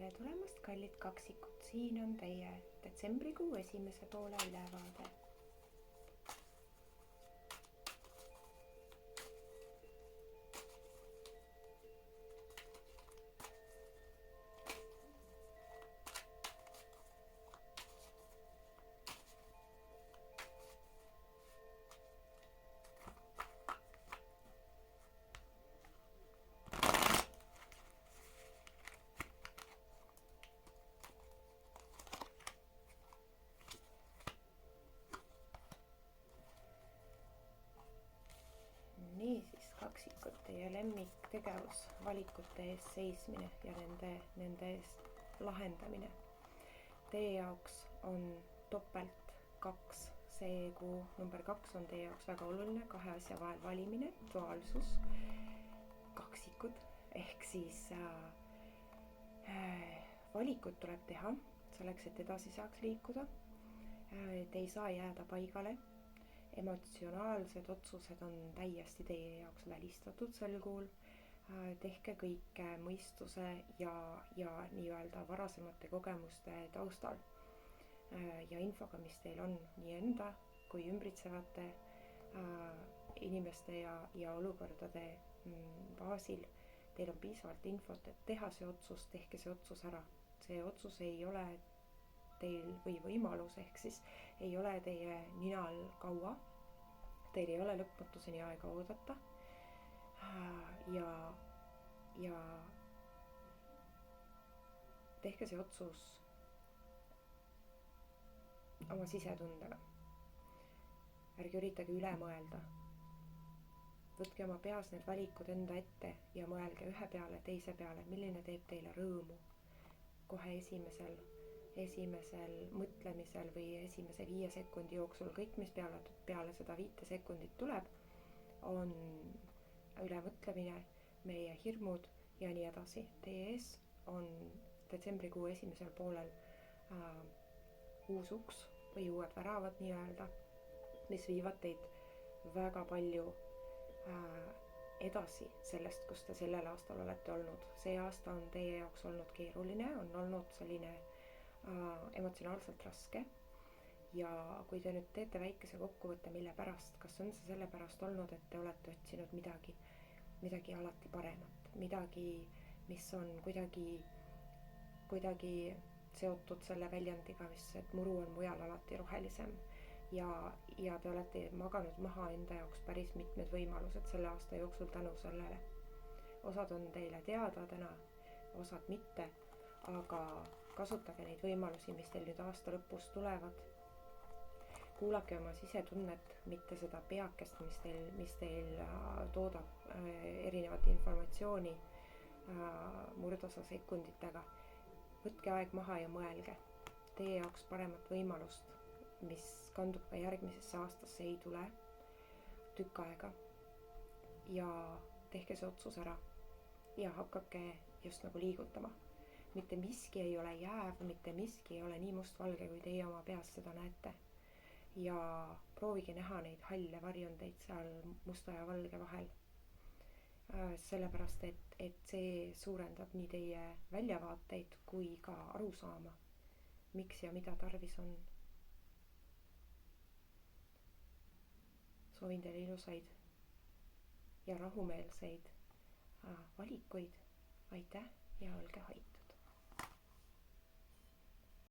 tere tulemast, kallid kaksikud, siin on teie detsembrikuu esimese poole ülevaade. Niisiis, kaksikud, teie lemmiktegevus, valikute ees seismine ja nende eest lahendamine. Teie jaoks on topelt 2, see kuu number 2 on teie jaoks väga oluline, 2 asja vahel valimine, duaalsus, kaksikud, ehk siis valikud tuleb teha selleks, et edasi saaks liikuda. Te ei saa jääda paigale. Emotsionaalsed otsused on täiesti teie jaoks välistatud sel kuul. Tehke kõike mõistuse ja nii-öelda varasemate kogemuste taustal ja infoga, mis teil on nii enda kui ümbritsevate inimeste ja olukordade baasil. Teil on piisavalt infot, et teha see otsus, tehke see otsus ära. See otsus ei ole teil või võimalus, ehk siis ei ole teie ninal kaua. Teil ei ole lõpmatuseni aega oodata. Ja tehke see otsus oma sisetundega. Ärge üritage üle mõelda. Võtke oma peas need valikud enda ette ja mõelge ühe peale, teise peale, milline teeb teile rõõmu. Kohe esimesel mõtlemisel või esimese 5 sekundi jooksul, kõik mis peale seda 5 sekundit tuleb, on ülemõtlemine, meie hirmud ja nii edasi. Teie ees on detsembrikuu esimesel poolel uus uks või uued väravad nii-öelda, mis viivad teid väga palju edasi sellest, kus te sellel aastal olete olnud. See aasta on teie jaoks olnud keeruline, on olnud selline emotsionaalselt raske. Ja kui te nüüd teete väikese kokkuvõtte, mille pärast, kas on see selle pärast olnud, et te olete otsinud midagi alati paremat, midagi, mis on kuidagi seotud selle väljendiga, et muru on mujal alati rohelisem. Ja te olete maganud maha enda jaoks päris mitmed võimalused selle aasta jooksul tänu sellele. Osad on teile teada täna, osad mitte, aga kasutage neid võimalusi, mis teil nüüd aasta lõpus tulevad. Kuulake oma sisetunnet, mitte seda peakest, mis teil toodab erinevat informatsiooni murdosa sekunditega. Võtke aeg maha ja mõelge. Teie jaoks paremat võimalust, mis kandub ka järgmisesse aastasse, ei tule tükk aega. Ja tehke see otsus ära ja hakake just nagu liigutama. Mitte miski ei ole jääv, mitte miski ei ole nii mustvalge, kui teie oma peas seda näete. Ja proovige näha neid halle varjundeid seal musta ja valge vahel. Sellepärast, et see suurendab nii teie väljavaateid kui ka arusaama, miks ja mida tarvis on. Soovin teile ilusaid ja rahumeelseid valikuid. Aitäh ja olge hoid!